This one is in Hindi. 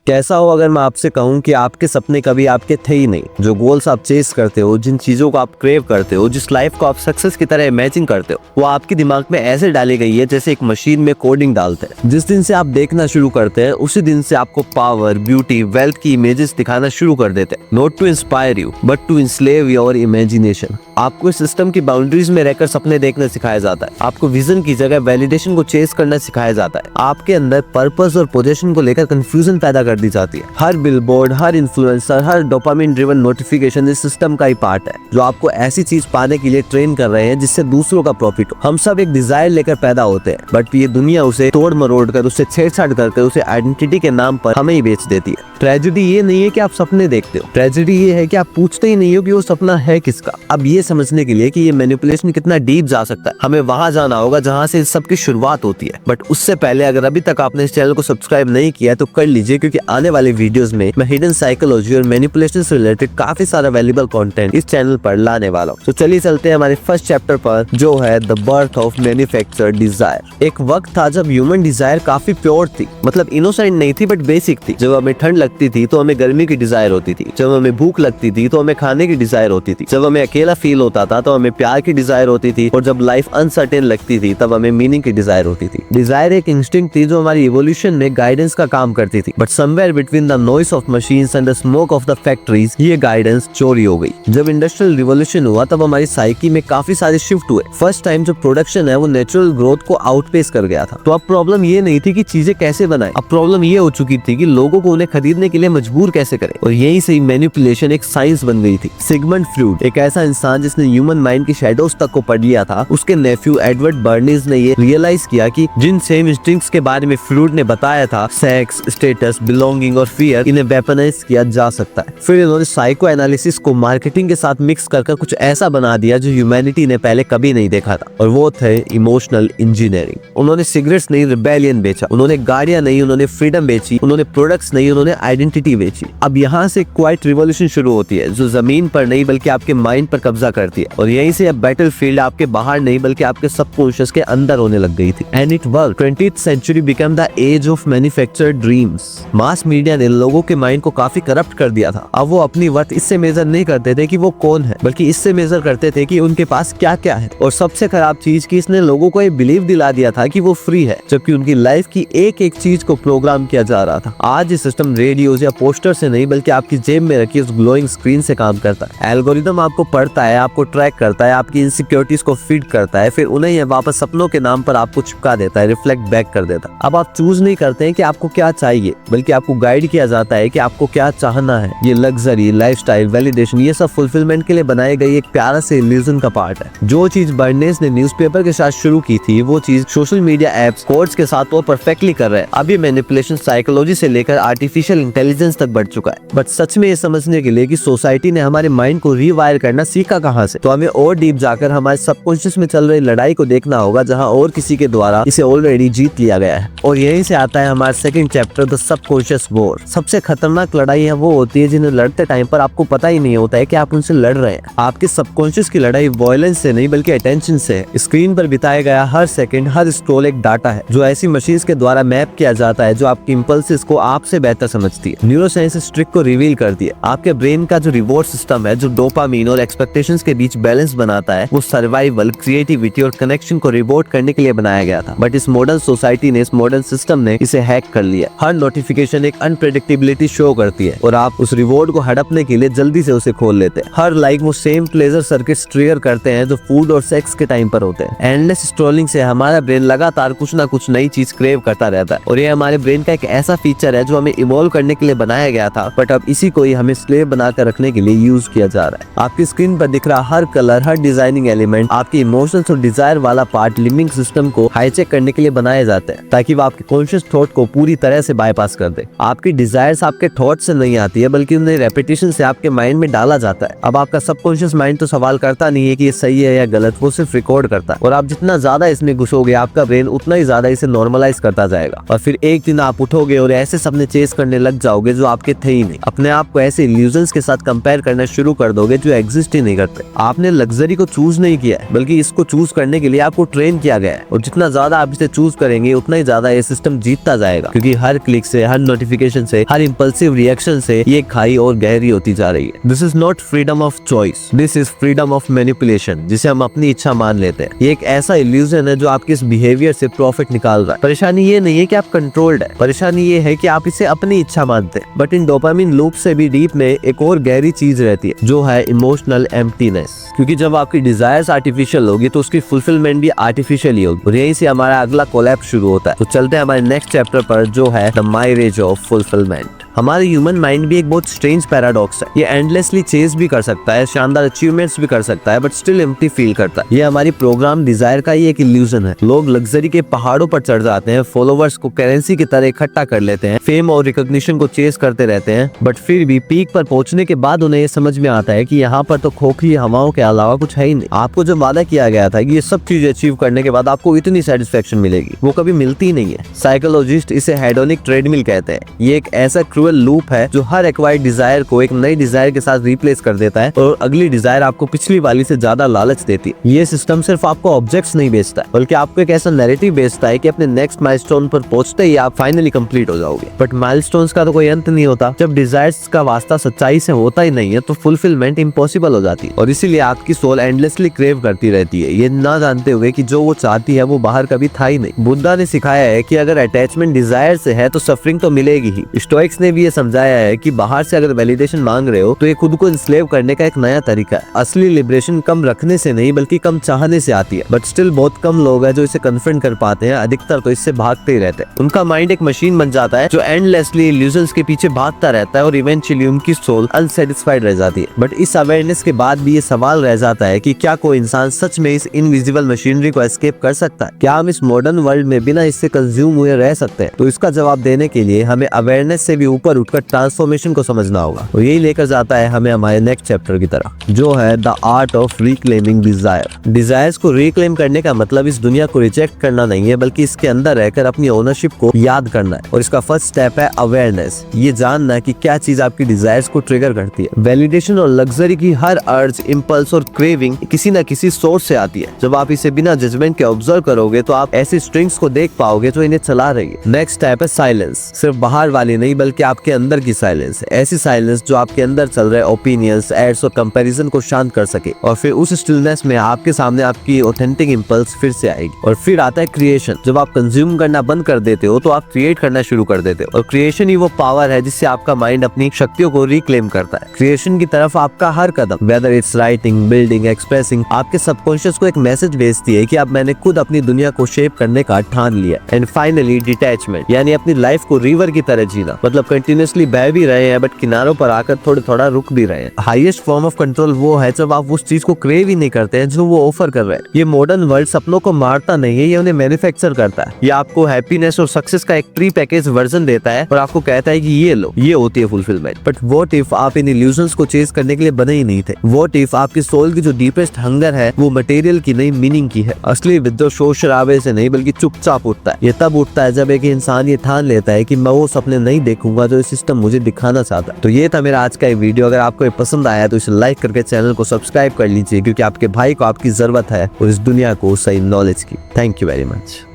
कैसा हो अगर मैं आपसे कहूं कि आपके सपने कभी आपके थे ही नहीं। जो गोल्स आप चेस करते हो, जिन चीजों को आप क्रेव करते हो, जिस लाइफ को आप सक्सेस की तरह इमेजिन करते हो, वो आपके दिमाग में ऐसे डाली गई है जैसे एक मशीन में कोडिंग डालते हैं। जिस दिन से आप देखना शुरू करते हैं उसी दिन से आपको पावर, ब्यूटी, वेल्थ की इमेजेस दिखाना शुरू कर देते हैं। Not to inspire you but to enslave your imagination. आपको इस सिस्टम की बाउंड्रीज में रहकर सपने देखना सिखाया जाता है। आपको विजन की जगह वैलिडेशन को चेस करना सिखाया जाता है। आपके अंदर पर्पस और पोजीशन को लेकर कंफ्यूजन पैदा कर दी जाती है। हर बिलबोर्ड, हर इन्फ्लुएंसर, हर डोपामिन ड्रिवन नोटिफिकेशन इस सिस्टम का ही पार्ट है, जो आपको ऐसी चीज पाने के लिए ट्रेन कर रहे हैं जिससे दूसरों का प्रॉफिट हो। हम सब एक डिजायर लेकर पैदा होते हैं, बट ये दुनिया उसे तोड़ मरोड़ कर, उससे छेड़छाड़ करके उसे आइडेंटिटी के नाम पर हमें ही बेच देती है। ट्रेजेडी ये नहीं है कि आप सपने देखते हो, ट्रेजेडी ये है कि आप पूछते ही नहीं हो कि वो सपना है किसका। अब ये समझने के लिए कि ये मैनिपुलेशन कितना डीप जा सकता है, हमें वहां जाना होगा जहां से इस सब की शुरुआत होती है। बट उससे पहले अगर अभी तक आपने इस चैनल को सब्सक्राइब नहीं किया तो कर लीजिए, क्योंकि आने वाले वीडियोस में मैं हिडन साइकोलॉजी और मैनिपुलेशन से रिलेटेड काफी सारा वैल्यूएबल कंटेंट इस चैनल पर लाने वाला हूँ। तो चलिए चलते हैं हमारे फर्स्ट चैप्टर पर, जो है the birth of manufactured desire. एक वक्त था जब ह्यूमन डिजायर काफी प्योर थी, मतलब इनोसेंट नहीं थी बट बेसिक थी। जब हमें ठंड लगती थी तो हमें गर्मी की डिजायर होती थी, जब हमें भूख लगती थी तो हमें खाने की डिजायर होती थी, जब हमें अकेला फील होता था तो हमें प्यार की डिजायर होती थी, और जब लाइफ अनसर्टेन लगती थी तब हमें मीनिंग की डिजायर होती थी। डिजायर एक इंस्टिंक्ट थी जो हमारी इवोल्यूशन में गाइडेंस का काम करती थी, but somewhere between the noise of machines and the smoke of the factories ये गाइडेंस चोरी हो गई। जब इंडस्ट्रियल रिवॉल्यूशन हुआ तब हमारी साइकी में काफी सारे शिफ्ट हुए। फर्स्ट टाइम जो प्रोडक्शन है वो नेचुरल ग्रोथ को आउटपेस कर गया था। तो अब प्रॉब्लम ये नहीं थी कि चीजें कैसे बनाए, अब प्रॉब्लम ये हो चुकी थी कि लोगों को उन्हें खरीदने के लिए मजबूर कैसे करें। और यहीं से मैनिपुलेशन एक साइंस बन गई थी। सिगमंड फ्रूड, एक ऐसा इंसान जिसने ह्यूमन माइंड की शैडोज तक को पढ़ लिया था, उसके नेफ्यू एडवर्ड बर्नीज ने ये रियलाइज किया कि जिन सेम इंस्टिंक्ट्स के बारे में फ्रूड ने बताया था, सेक्स, स्टेटस, बिलोंगिंग और फियर, इन्हें वेपनाइज किया जा सकता है। फिर इन्होंने साइको एनालिसिस को मार्केटिंग के साथ मिक्स करके कुछ ऐसा बना दिया जो ह्यूमैनिटी ने पहले कभी नहीं देखा था, और वो थे इमोशनल इंजीनियरिंग। उन्होंने सिगरेट्स नहीं रिबेलियन बेचा, उन्होंने गाड़ियां नहीं उन्होंने फ्रीडम बेची, उन्होंने प्रोडक्ट्स नहीं उन्होंने आइडेंटिटी बेची। अब यहाँ से क्वाइट रिवॉल्यूशन शुरू होती है, जो जमीन पर नहीं बल्कि आपके माइंड पर कब्जा करती है। और यहीं से अब बैटलफील्ड आपके बाहर नहीं बल्कि आपके सबकॉन्शियस के अंदर होने लग गई थी। And it work. 20th century become the age of manufactured dreams. Mass media ने लोगों के माइंड को काफी करप्ट कर दिया था। अब वो अपनी वर्थ इससे मेजर नहीं करते थे कि वो कौन है, बल्कि इससे मेजर करते थे कि उनके पास क्या क्या है। और सबसे खराब चीज कि इसने लोगों को ये बिलीव दिला दिया था कि वो फ्री है, जबकि उनकी लाइफ की एक एक चीज को प्रोग्राम किया जा रहा था। आज ये सिस्टम रेडियोज या पोस्टर से नहीं बल्कि आपकी जेब में रखी उस ग्लोइंग स्क्रीन से काम करता है। एल्गोरिदम आपको पढ़ता है, आपको ट्रैक करता है, आपकी इनसिक्योरिटीज को फीड करता है, फिर उन्हें ये वापस सपनों के नाम पर आपको चिपका देता है, रिफ्लेक्ट बैक कर देता है। अब आप चूज नहीं करते हैं कि आपको क्या चाहिए, बल्कि आपको गाइड किया जाता है कि आपको क्या चाहना है। ये लग्जरी, लाइफस्टाइल, वैलिडेशन, ये सब फुलफिलमेंट के लिए बनाए गए एक प्यारा से इल्यूजन का पार्ट है। जो चीज बर्नेस ने न्यूज़पेपर के साथ शुरू की थी, वो चीज सोशल मीडिया एप्स, कोड्स के साथ वो परफेक्टली कर रहे हैं। अब ये मैनिपुलेशन साइकोलॉजी से लेकर आर्टिफिशियल इंटेलिजेंस तक बढ़ चुका है। बट सच में ये समझने के लिए कि सोसाइटी ने हमारे माइंड को रीवायर करना सीखा कहाँ से, तो हमें और डीप जाकर हमारे सबकॉन्शियस में चल रही लड़ाई को देखना होगा, जहाँ और किसी के द्वारा इसे ऑलरेडी जीत लिया गया है। और यहीं से आता है हमारा second chapter, the subconscious war. सबसे खतरनाक लड़ाइयाँ वो होती है जिन्हें लड़ते टाइम पर आपको पता ही नहीं होता है कि आप उनसे लड़ रहे हैं। आपके सबकॉन्शियस की लड़ाई वॉयलेंस से नहीं बल्कि अटेंशन से है। स्क्रीन पर बिताया गया हर सेकंड, हर स्क्रॉल एक डाटा है जो ऐसी मशीन्स के द्वारा मैप किया जाता है जो आपकी इंपल्सेस को आपसे बेहतर समझती है। न्यूरोसाइंस इस ट्रिक को रिवील करती है। आपके ब्रेन का जो रिवॉर्ड सिस्टम है, जो डोपामीन और एक्सपेक्टेशंस के बीच बैलेंस बनाता है, वो सर्वाइवल, क्रिएटिविटी और कनेक्शन को रिवॉर्ड करने के लिए बनाया गया था। बट इस मॉडर्न सोसाइटी ने, इस मॉडर्न सिस्टम ने इसे हैक कर लिया। हर नोटिफिकेशन एक अनप्रेडिक्टेबिलिटी शो करती है और आप उस रिवॉर्ड को हड़पने के लिए जल्दी से उसे खोल लेते हैं। हर लाइक वो सेम प्लेजर सर्किट्स ट्रिगर करते हैं जो फूड और सेक्स के टाइम पर होते हैं। एंडलेस स्क्रॉलिंग से हमारा ब्रेन लगातार कुछ ना कुछ नई चीज क्रेव करता रहता है, और ये हमारे ब्रेन का एक ऐसा फीचर है जो हमें इवॉल्व करने के लिए बनाया गया था, बट अब इसी को ही हमें स्लेव बनाकर रखने के लिए यूज किया जा रहा है। आपकी स्क्रीन पर दिख रहा हर कलर, हर डिजाइनिंग एलिमेंट, आपके इमोशंस और डिजायर वाला पार्ट लिमिंग सिस्टम को हाईचेक करने के लिए बनाए जाते हैं, ताकि वो आपके कॉन्शियस थॉट को पूरी तरह से बाईपास कर दे। आपकी डिजायर्स आपके थॉट से नहीं आती है, बल्कि उन्हें रेपिटेशन से आपके माइंड में डाला जाता है। अब आपका सबकॉन्शियस माइंड तो सवाल करता नहीं है कि ये सही है या गलत, वो सिर्फ रिकॉर्ड करता है। और आप जितना ज्यादा इसमें घुसोगे, आपका ब्रेन उतना ही ज्यादा इसे नॉर्मलाइज करता जाएगा। और फिर एक दिन आप उठोगे और ऐसे सपने चेस करने लग जाओगे जो आपके थे ही नहीं। अपने आप को ऐसे इल्यूजन्स के साथ कंपेयर करना शुरू कर दोगे जो एग्जिस्ट ही नहीं करते। आपने लग्जरी को चूज नहीं किया है, बल्कि इसको चूज करने के लिए आपको ट्रेन किया गया है। और जितना ज्यादा आप इसे चूज करेंगे, उतना ही ज्यादा ये सिस्टम जीतता जाएगा, क्योंकि हर क्लिक से, हर नोटिफिकेशन से, हर इंपल्सिव रिएक्शन से ये खाई और गहरी होती जा रही है। This is not freedom of choice, this is freedom of manipulation, जिसे हम अपनी इच्छा मान लेते हैं। ये एक ऐसा इल्यूजन है जो आपके इस बिहेवियर से प्रॉफिट निकाल रहा है। परेशानी ये नहीं है कि आप कंट्रोल्ड है, परेशानी ये है कि आप इसे अपनी इच्छा मानते हैं। बट इन डोपामिन लूप से भी डीप में एक और गहरी चीज रहती है, जो है इमोशनल एम्प्टीनेस। क्योंकि जब आपकी डिजायर्स आर्टिफिशियल होगी तो उसकी फुलफिलमेंट भी आर्टिफिशियल ही होगी, और यहीं से हमारा अगला कोलैप्स शुरू होता है। तो चलते हैं हमारे नेक्स्ट चैप्टर पर, जो है द मायरेज ऑफ फुलफिलमेंट। हमारे ह्यूमन माइंड भी एक बहुत स्ट्रेंज पैराडॉक्स है। ये एंडलेसली चेज भी कर सकता है, शानदार अचीवमेंट्स भी कर सकता है, बट स्टिल एम्प्टी फील करता है। ये हमारी प्रोग्राम डिजायर का ही एक इल्यूजन है। लोग लग्जरी के पहाड़ों पर चढ़ जाते हैं, फॉलोवर्स को करेंसी की तरह इकट्ठा कर लेते हैं, फेम और रिकॉग्निशन को चेज करते रहते हैं, बट फिर भी पीक पर पहुंचने के बाद उन्हें ये समझ में आता है कि यहाँ पर तो खोखली हवाओं के अलावा कुछ है ही नहीं। आपको जो वादा किया गया था कि ये सब चीजें अचीव करने के बाद आपको इतनी सेटिस्फेक्शन मिलेगी, वो कभी मिलती ही नहीं है। साइकोलॉजिस्ट इसे हेडोनिक ट्रेडमिल कहते हैं। ये एक ऐसा क्रूअल लूप है जो हर एक्वायर्ड डिजायर को एक नई डिजायर के साथ रिप्लेस कर देता है, और अगली डिजायर आपको पिछली वाली से ज्यादा लालच देती है। ये सिस्टम सिर्फ आपको ऑब्जेक्ट्स नहीं बेचता है, बल्कि आपको एक ऐसा नैरेटिव बेचता है कि अपने नेक्स्ट माइलस्टोन पर पहुंचते ही आप फाइनली कंप्लीट हो जाओगे। बट माइलस्टोन्स का तो कोई अंत नहीं होता। जब डिजायर्स का वास्ता सच्चाई से होता ही नहीं है तो फुलफिलमेंट इम्पॉसिबल हो जाती है, और इसीलिए आपकी सोल एंडलेसली क्रेव करती रहती है, ये ना जानते हुए कि जो वो चाहती है वो बाहर कभी था ही नहीं। बुद्धा ने सिखाया है कि अगर अटैचमेंट डिजायर से है तो सफरिंग तो मिलेगी ही। स्टोइक्स ने भी ये समझाया है कि बाहर से अगर वैलिडेशन मांग रहे हो तो ये खुद को इंस्लेव करने का एक नया तरीका है। असली लिबरेशन कम रखने से नहीं बल्कि कम चाहने से आती है, बट स्टिल बहुत कम लोग हैं जो इसे कन्फ्रंट कर पाते हैं। अधिकतर तो इससे भागते ही रहते हैं। उनका माइंड एक मशीन बन जाता है जो एंडलेसली इल्यूजन्स के पीछे भागता रहता है, और इवेंचुअली उनकी सोल अनसेटिस्फाइड रह जाती है। बट इस अवेयरनेस के बाद भी ये सवाल रह जाता है कि क्या कोई इंसान सच में इस इनविजिबल मशीनरी को एस्केप कर सकता है? क्या हम इस मॉडर्न वर्ल्ड में बिना इससे कंज्यूम हुए रह सकते हैं? तो इसका जवाब देने के लिए हमें अवेयरनेस से भी ऊपर उठकर ट्रांसफॉर्मेशन को समझना होगा, और यही लेकर जाता है हमें हमारे नेक्स्ट चैप्टर की तरफ, जो है the art of reclaiming desire. Desires को रिक्लेम करने का मतलब इस दुनिया को रिजेक्ट करना नहीं है, बल्कि इसके अंदर रहकर अपनी ओनरशिप को याद करना है। और इसका फर्स्ट स्टेप है अवेयरनेस, ये जानना कि क्या चीज आपकी डिजायर्स को ट्रिगर करती है। वैलिडेशन और लग्जरी की हर अर्ज, इंपल्स और क्रेविंग किसी न किसी सोर्स से आती है। जब आप इसे बिना जजमेंट के ऑब्जर्व करोगे तो आप ऐसी स्ट्रिंग्स को देख पाओगे जो इन्हें चला रही है। नेक्स्ट स्टेप है साइलेंस, सिर्फ बाहर वाली नहीं बल्कि आपके अंदर की साइलेंस, ऐसी साइलेंस जो आपके अंदर चल रहे ओपिनियंस, एड्स और कंपैरिजन को शांत कर सके। और फिर उस स्टिलनेस में आपके सामने आपकी ऑथेंटिक इंपल्स फिर से आएगी। और फिर आता है क्रिएशन। जब आप कंज्यूम करना बंद कर देते हो तो आप क्रिएट करना शुरू कर देते हो, और क्रिएशन ही वो पावर है जिससे आपका माइंड अपनी शक्तियों को रिक्लेम करता है। क्रिएशन की तरफ आपका हर कदम, whether it's writing, building, expressing, आपके सबकॉन्शियस को एक मैसेज भेजती है कि अब मैंने खुद अपनी दुनिया को शेप करने का ठान लिया। एंड फाइनली डिटैचमेंट, यानी अपनी लाइफ को रिवर की तरह जीना, मतलब कंटिन्यूअसली बह भी रहे हैं बट किनारों पर आकर थोड़ा थोड़ा रुक भी रहे हैं। हाईएस्ट फॉर्म ऑफ कंट्रोल वो है जब आप उस चीज को क्रेव ही नहीं करते हैं जो वो ऑफर कर रहे हैं। ये मॉडर्न वर्ल्ड सपनों को मारता नहीं है, ये उन्हें मैन्युफैक्चर करता है। ये आपको हैप्पीनेस और सक्सेस का एक प्री पैकेज वर्जन देता है और आपको कहता है कि ये लो, ये होती है फुलफिलमेंट। बट व्हाट इफ आप इन इल्यूजन्स को चेज करने के लिए बने ही नहीं थे? व्हाट इफ आपकी सोल की जो डीपेस्ट हंगर है वो मटेरियल की नहीं, मीनिंग की है? असली विद्रोह शोर शराबे से नहीं बल्कि चुपचाप उठता है। ये तब उठता है जब एक इंसान ये ठान लेता है कि मैं वो सपने नहीं देखूंगा जो सिस्टम मुझे दिखाना चाहता है। तो ये था मेरा आज का ये वीडियो। अगर आपको ये पसंद आया तो इसे लाइक करके चैनल को सब्सक्राइब कर लीजिए, क्योंकि आपके भाई को आपकी जरूरत है और इस दुनिया को सही नॉलेज की। Thank you very much.